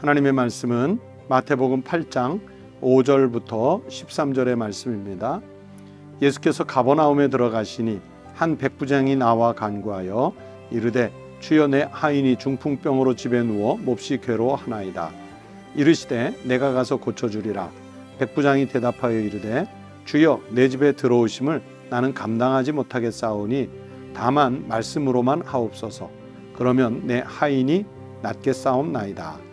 하나님의 말씀은 마태복음 8장 5절부터 13절의 말씀입니다. 예수께서 가버나움에 들어가시니 한 백부장이 나와 간구하여 이르되 주여 내 하인이 중풍병으로 집에 누워 몹시 괴로워하나이다. 이르시되 내가 가서 고쳐주리라. 백부장이 대답하여 이르되 주여 내 집에 들어오심을 나는 감당하지 못하겠사오니 다만 말씀으로만 하옵소서. 그러면 내 하인이 낫게 싸움나이다.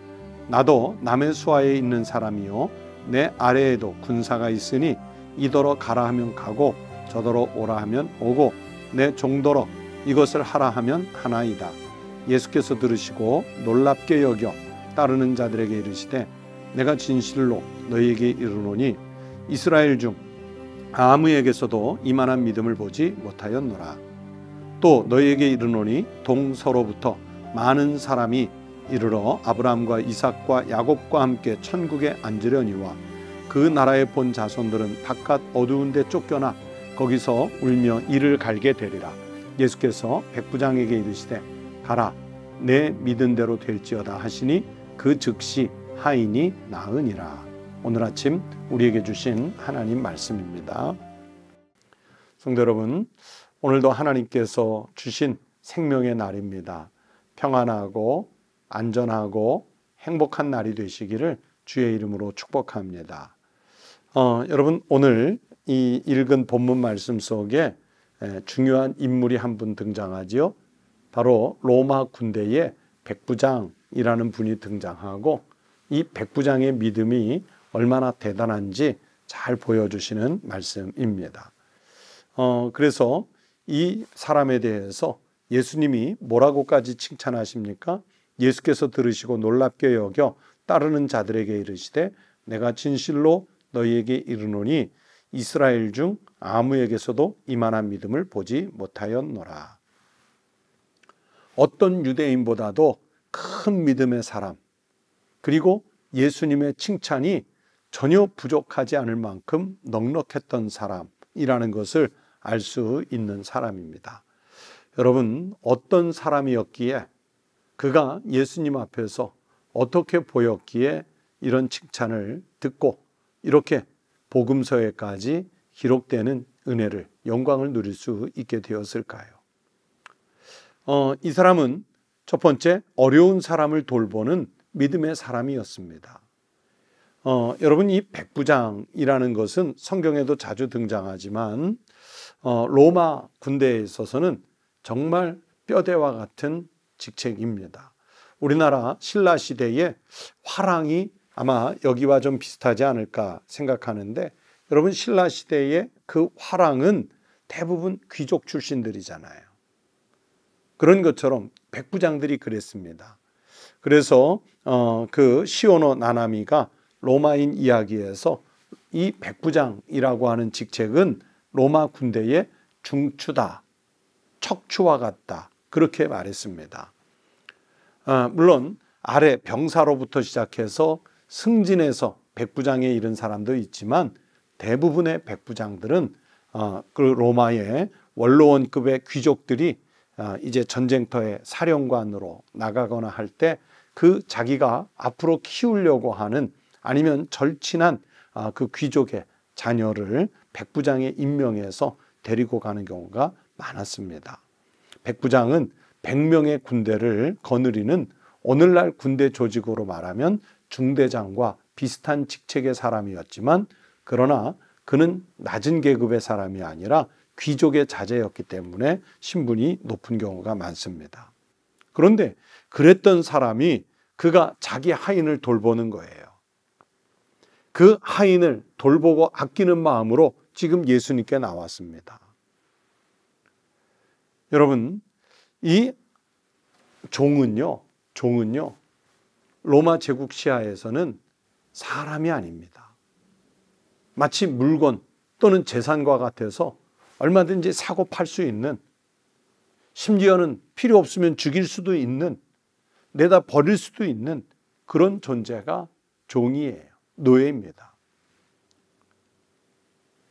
나도 남의 수하에 있는 사람이요 내 아래에도 군사가 있으니 이더러 가라 하면 가고 저더러 오라 하면 오고 내 종더러 이것을 하라 하면 하나이다. 예수께서 들으시고 놀랍게 여겨 따르는 자들에게 이르시되 내가 진실로 너희에게 이르노니 이스라엘 중 아무에게서도 이만한 믿음을 보지 못하였노라. 또 너희에게 이르노니 동서로부터 많은 사람이 이르러 아브라함과 이삭과 야곱과 함께 천국에 앉으려니와 그 나라에 본 자손들은 바깥 어두운 데 쫓겨나 거기서 울며 이를 갈게 되리라. 예수께서 백부장에게 이르시되 가라 내 믿은 대로 될지어다 하시니 그 즉시 하인이 나으니라. 오늘 아침 우리에게 주신 하나님 말씀입니다. 성도 여러분, 오늘도 하나님께서 주신 생명의 날입니다. 평안하고 안전하고 행복한 날이 되시기를 주의 이름으로 축복합니다. 여러분, 오늘 이 읽은 본문 말씀 속에 중요한 인물이 한 분 등장하지요. 바로 로마 군대의 백부장이라는 분이 등장하고 이 백부장의 믿음이 얼마나 대단한지 잘 보여주시는 말씀입니다. 그래서 이 사람에 대해서 예수님이 뭐라고까지 칭찬하십니까? 예수께서 들으시고 놀랍게 여겨 따르는 자들에게 이르시되 내가 진실로 너희에게 이르노니 이스라엘 중 아무에게서도 이만한 믿음을 보지 못하였노라. 어떤 유대인보다도 큰 믿음의 사람, 그리고 예수님의 칭찬이 전혀 부족하지 않을 만큼 넉넉했던 사람이라는 것을 알 수 있는 사람입니다. 여러분, 어떤 사람이었기에 그가 예수님 앞에서 어떻게 보였기에 이런 칭찬을 듣고 이렇게 복음서에까지 기록되는 은혜를, 영광을 누릴 수 있게 되었을까요? 이 사람은 첫 번째 어려운 사람을 돌보는 믿음의 사람이었습니다. 여러분, 이 백부장이라는 것은 성경에도 자주 등장하지만 로마 군대에 있어서는 정말 뼈대와 같은 직책입니다. 우리나라 신라 시대의 화랑이 아마 여기와 좀 비슷하지 않을까 생각하는데, 여러분 신라 시대의 그 화랑은 대부분 귀족 출신들이잖아요. 그런 것처럼 백부장들이 그랬습니다. 그래서 그 시오노 나나미가 로마인 이야기에서 이 백부장이라고 하는 직책은 로마 군대의 중추다, 척추와 같다, 그렇게 말했습니다. 물론 아래 병사로부터 시작해서 승진해서 백부장에 이른 사람도 있지만 대부분의 백부장들은 그 로마의 원로원급의 귀족들이 이제 전쟁터의 사령관으로 나가거나 할 때 그 자기가 앞으로 키우려고 하는 아니면 절친한 그 귀족의 자녀를 백부장에 임명해서 데리고 가는 경우가 많았습니다. 백부장은 100명의 군대를 거느리는 오늘날 군대 조직으로 말하면 중대장과 비슷한 직책의 사람이었지만, 그러나 그는 낮은 계급의 사람이 아니라 귀족의 자제였기 때문에 신분이 높은 경우가 많습니다. 그런데 그랬던 사람이 그가 자기 하인을 돌보는 거예요. 그 하인을 돌보고 아끼는 마음으로 지금 예수님께 나왔습니다. 여러분, 이 종은요 로마 제국 시하에서는 사람이 아닙니다. 마치 물건 또는 재산과 같아서 얼마든지 사고 팔 수 있는, 심지어는 필요 없으면 죽일 수도 있는, 내다 버릴 수도 있는 그런 존재가 종이에요. 노예입니다.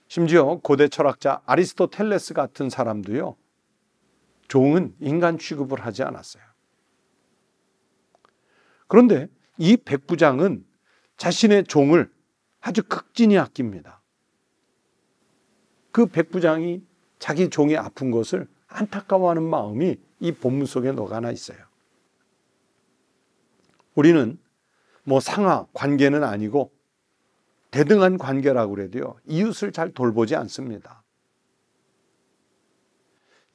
심지어 고대 철학자 아리스토텔레스 같은 사람도요, 종은 인간 취급을 하지 않았어요. 그런데 이 백부장은 자신의 종을 아주 극진히 아낍니다. 그 백부장이 자기 종이 아픈 것을 안타까워하는 마음이 이 본문 속에 녹아나 있어요. 우리는 뭐 상하 관계는 아니고 대등한 관계라고 그래도요, 이웃을 잘 돌보지 않습니다.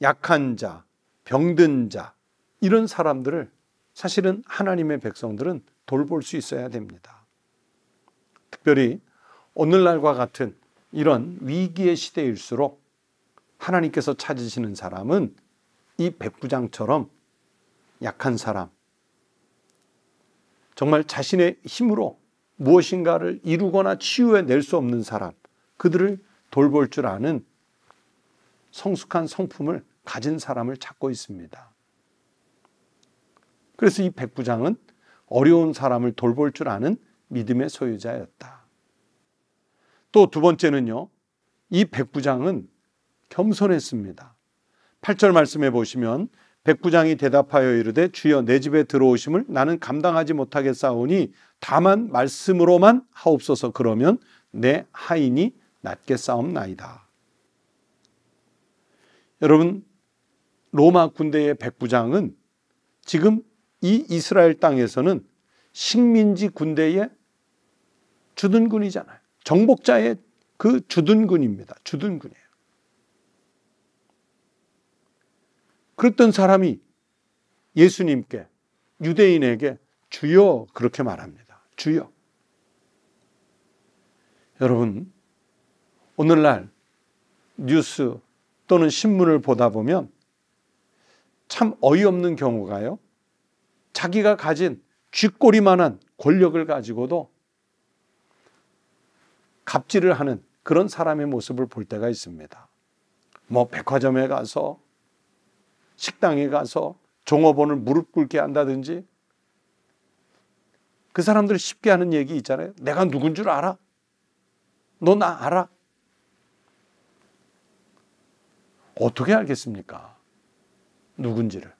약한 자, 병든 자, 이런 사람들을 사실은 하나님의 백성들은 돌볼 수 있어야 됩니다. 특별히 오늘날과 같은 이런 위기의 시대일수록 하나님께서 찾으시는 사람은 이 백부장처럼 약한 사람, 정말 자신의 힘으로 무엇인가를 이루거나 치유해낼 수 없는 사람, 그들을 돌볼 줄 아는 성숙한 성품을 가진 사람을 찾고 있습니다. 그래서 이 백부장은 어려운 사람을 돌볼 줄 아는 믿음의 소유자였다. 또 두 번째는요, 이 백부장은 겸손했습니다. 8절 말씀해 보시면 백부장이 대답하여 이르되 주여 내 집에 들어오심을 나는 감당하지 못하겠사오니 다만 말씀으로만 하옵소서. 그러면 내 하인이 낫겠사옵나이다. 여러분, 로마 군대의 백부장은 지금 이 이스라엘 땅에서는 식민지 군대의 주둔군이잖아요. 정복자의 그 주둔군입니다. 주둔군이에요. 그랬던 사람이 예수님께, 유대인에게 주여 그렇게 말합니다. 주여. 여러분, 오늘날 뉴스 또는 신문을 보다 보면 참 어이없는 경우가요, 자기가 가진 쥐꼬리만한 권력을 가지고도 갑질을 하는 그런 사람의 모습을 볼 때가 있습니다. 뭐 백화점에 가서, 식당에 가서 종업원을 무릎 꿇게 한다든지, 그 사람들이 쉽게 하는 얘기 있잖아요. 내가 누군 줄 알아? 너 나 알아? 어떻게 알겠습니까? 누군지를.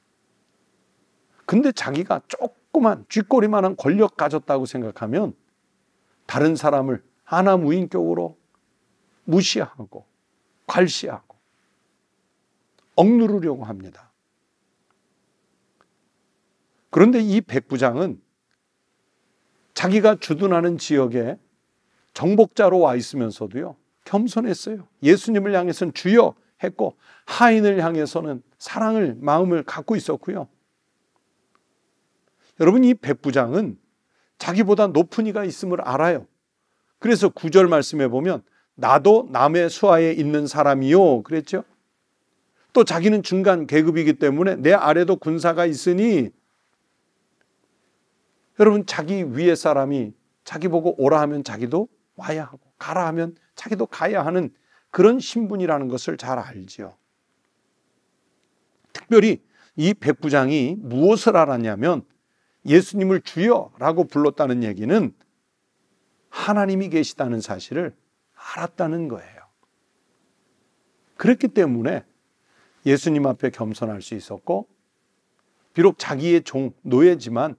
근데 자기가 조그만 쥐꼬리만한 권력 가졌다고 생각하면 다른 사람을 하나무인격으로 무시하고 괄시하고 억누르려고 합니다. 그런데 이 백부장은 자기가 주둔하는 지역에 정복자로 와 있으면서도요, 겸손했어요. 예수님을 향해서는 주여 했고, 하인을 향해서는 사랑을, 마음을 갖고 있었고요. 여러분, 이 백부장은 자기보다 높은 이가 있음을 알아요. 그래서 9절 말씀해 보면 나도 남의 수하에 있는 사람이요 그랬죠. 또 자기는 중간 계급이기 때문에 내 아래도 군사가 있으니, 여러분, 자기 위에 사람이 자기 보고 오라 하면 자기도 와야 하고 가라 하면 자기도 가야 하는 그런 신분이라는 것을 잘 알지요. 특별히 이 백부장이 무엇을 알았냐면 예수님을 주여라고 불렀다는 얘기는 하나님이 계시다는 사실을 알았다는 거예요. 그렇기 때문에 예수님 앞에 겸손할 수 있었고, 비록 자기의 종, 노예지만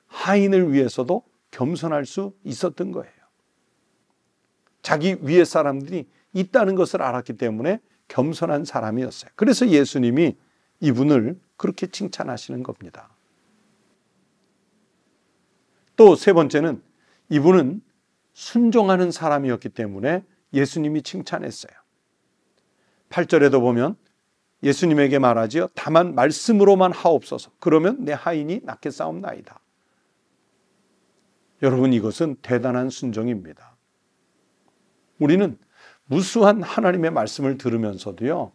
하인을 위해서도 겸손할 수 있었던 거예요. 자기 위에 사람들이 있다는 것을 알았기 때문에 겸손한 사람이었어요. 그래서 예수님이 이분을 그렇게 칭찬하시는 겁니다. 또 세 번째는 이분은 순종하는 사람이었기 때문에 예수님이 칭찬했어요. 8절에도 보면 예수님에게 말하지요. 다만 말씀으로만 하옵소서. 그러면 내 하인이 낫겠사옵나이다. 여러분, 이것은 대단한 순종입니다. 우리는 무수한 하나님의 말씀을 들으면서도요,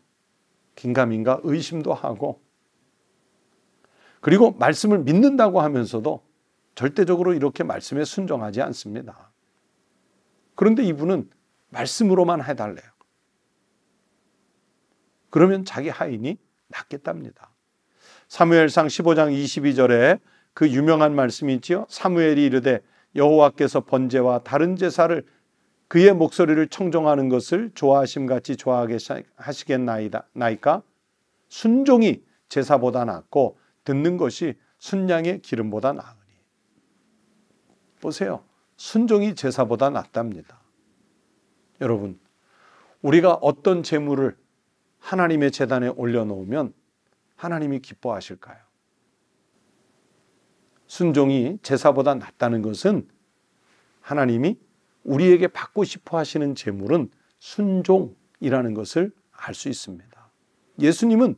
긴가민가 의심도 하고, 그리고 말씀을 믿는다고 하면서도 절대적으로 이렇게 말씀에 순종하지 않습니다. 그런데 이분은 말씀으로만 해달래요. 그러면 자기 하인이 낫겠답니다. 사무엘상 15장 22절에 그 유명한 말씀이 있지요. 사무엘이 이르되 여호와께서 번제와 다른 제사를 그의 목소리를 청종하는 것을 좋아하심같이 좋아하게 하시겠나이까? 순종이 제사보다 낫고 듣는 것이 순양의 기름보다 나으니. 보세요. 순종이 제사보다 낫답니다. 여러분, 우리가 어떤 제물을 하나님의 제단에 올려놓으면 하나님이 기뻐하실까요? 순종이 제사보다 낫다는 것은 하나님이 우리에게 받고 싶어 하시는 제물은 순종이라는 것을 알 수 있습니다. 예수님은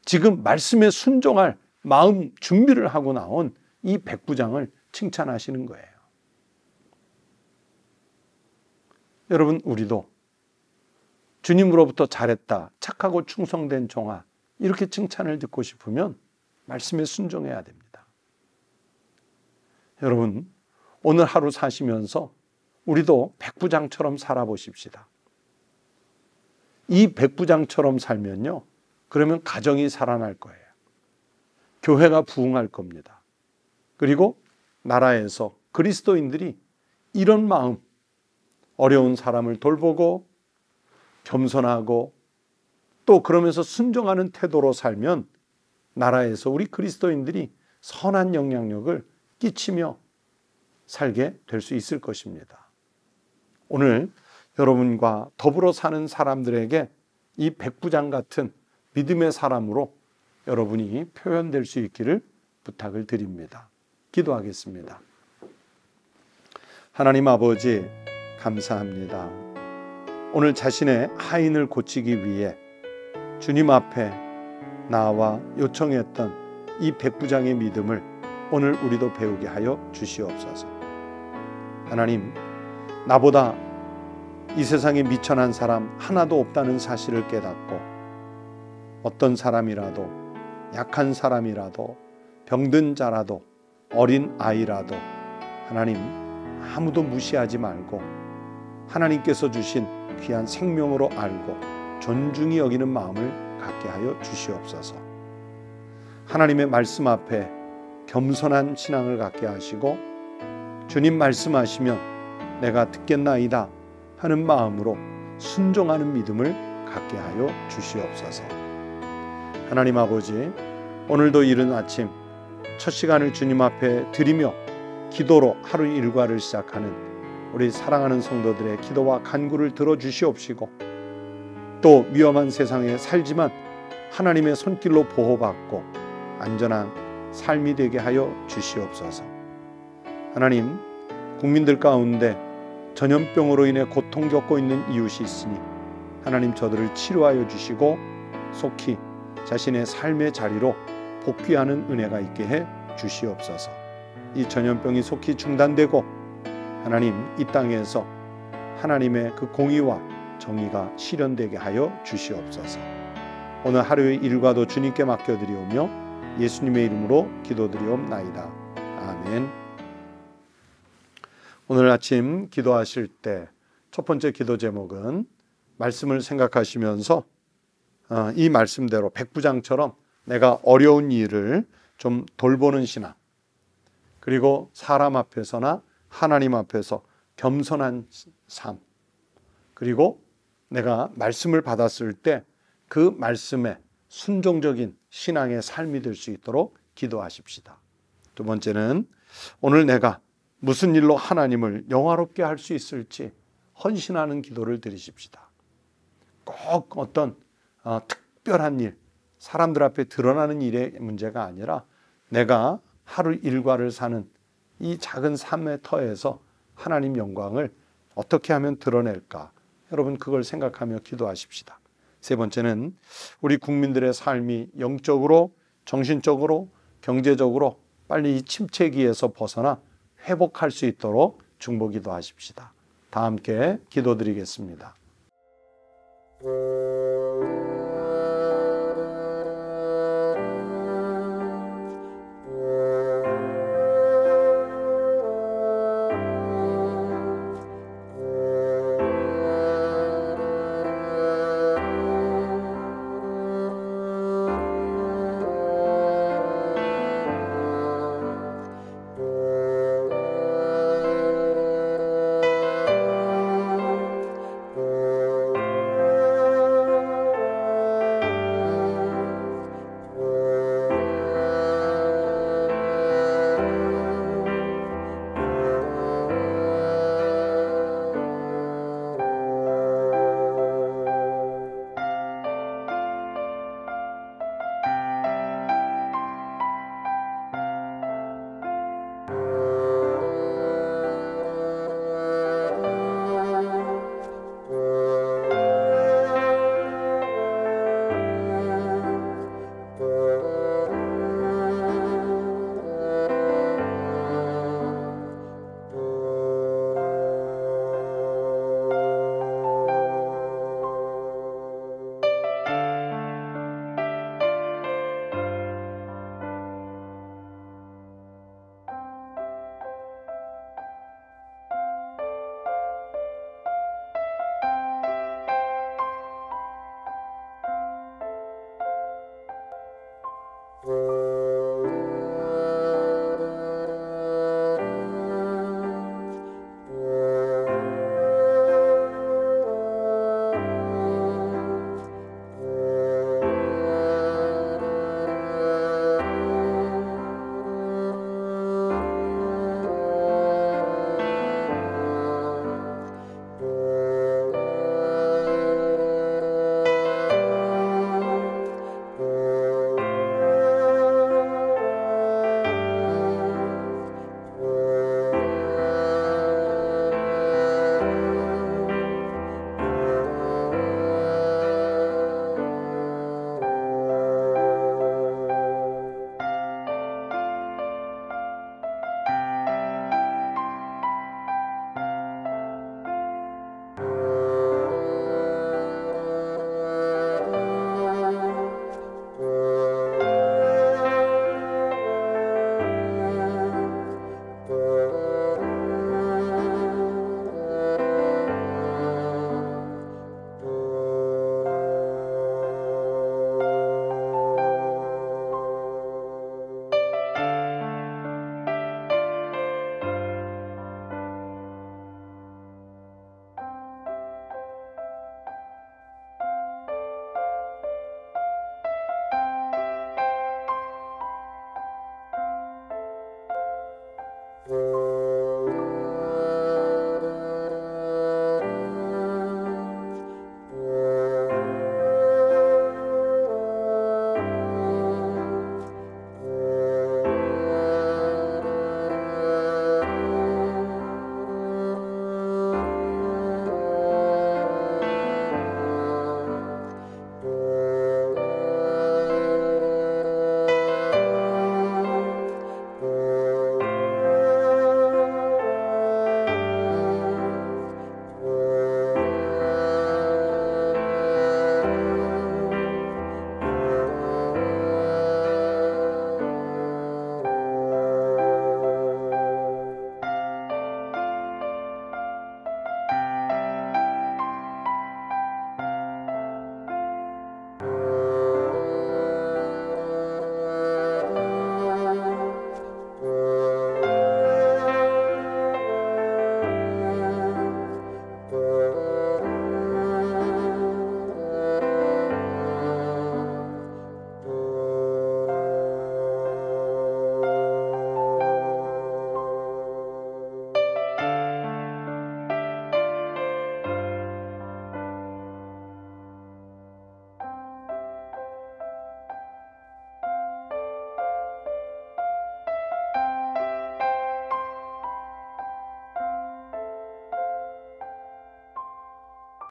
지금 말씀에 순종할 마음 준비를 하고 나온 이 백부장을 칭찬하시는 거예요. 여러분, 우리도 주님으로부터 잘했다, 착하고 충성된 종아, 이렇게 칭찬을 듣고 싶으면 말씀에 순종해야 됩니다. 여러분, 오늘 하루 사시면서 우리도 백부장처럼 살아보십시다. 이 백부장처럼 살면요, 그러면 가정이 살아날 거예요. 교회가 부흥할 겁니다. 그리고 나라에서 그리스도인들이 이런 마음, 어려운 사람을 돌보고 겸손하고 또 그러면서 순종하는 태도로 살면 나라에서 우리 그리스도인들이 선한 영향력을 끼치며 살게 될 수 있을 것입니다. 오늘 여러분과 더불어 사는 사람들에게 이 백부장 같은 믿음의 사람으로 여러분이 표현될 수 있기를 부탁을 드립니다. 기도하겠습니다. 하나님 아버지, 감사합니다. 오늘 자신의 하인을 고치기 위해 주님 앞에 나와 요청했던 이 백부장의 믿음을 오늘 우리도 배우게 하여 주시옵소서. 하나님, 나보다 이 세상에 미천한 사람 하나도 없다는 사실을 깨닫고 어떤 사람이라도, 약한 사람이라도, 병든 자라도, 어린 아이라도 하나님 아무도 무시하지 말고 하나님께서 주신 귀한 생명으로 알고 존중히 여기는 마음을 갖게 하여 주시옵소서. 하나님의 말씀 앞에 겸손한 신앙을 갖게 하시고 주님 말씀하시면 내가 듣겠나이다 하는 마음으로 순종하는 믿음을 갖게 하여 주시옵소서. 하나님 아버지, 오늘도 이른 아침 첫 시간을 주님 앞에 드리며 기도로 하루 일과를 시작하는 우리 사랑하는 성도들의 기도와 간구를 들어주시옵시고 또 위험한 세상에 살지만 하나님의 손길로 보호받고 안전한 삶이 되게 하여 주시옵소서. 하나님, 국민들 가운데 전염병으로 인해 고통 겪고 있는 이웃이 있으니 하나님 저들을 치료하여 주시고 속히 자신의 삶의 자리로 복귀하는 은혜가 있게 해 주시옵소서. 이 전염병이 속히 중단되고 하나님 이 땅에서 하나님의 그 공의와 정의가 실현되게 하여 주시옵소서. 오늘 하루의 일과도 주님께 맡겨드리오며 예수님의 이름으로 기도드리옵나이다. 아멘. 오늘 아침 기도하실 때 첫 번째 기도 제목은 말씀을 생각하시면서 이 말씀대로 백부장처럼 내가 어려운 일을 좀 돌보는 신앙, 그리고 사람 앞에서나 하나님 앞에서 겸손한 삶, 그리고 내가 말씀을 받았을 때 그 말씀에 순종적인 신앙의 삶이 될 수 있도록 기도하십시다. 두 번째는 오늘 내가 무슨 일로 하나님을 영화롭게 할 수 있을지 헌신하는 기도를 드리십시다. 꼭 어떤 특별한 일, 사람들 앞에 드러나는 일의 문제가 아니라 내가 하루 일과를 사는 이 작은 삶의 터에서 하나님 영광을 어떻게 하면 드러낼까? 여러분 그걸 생각하며 기도하십시다. 세 번째는 우리 국민들의 삶이 영적으로, 정신적으로, 경제적으로 빨리 이 침체기에서 벗어나 회복할 수 있도록 중보기도 하십시다. 다 함께 기도드리겠습니다.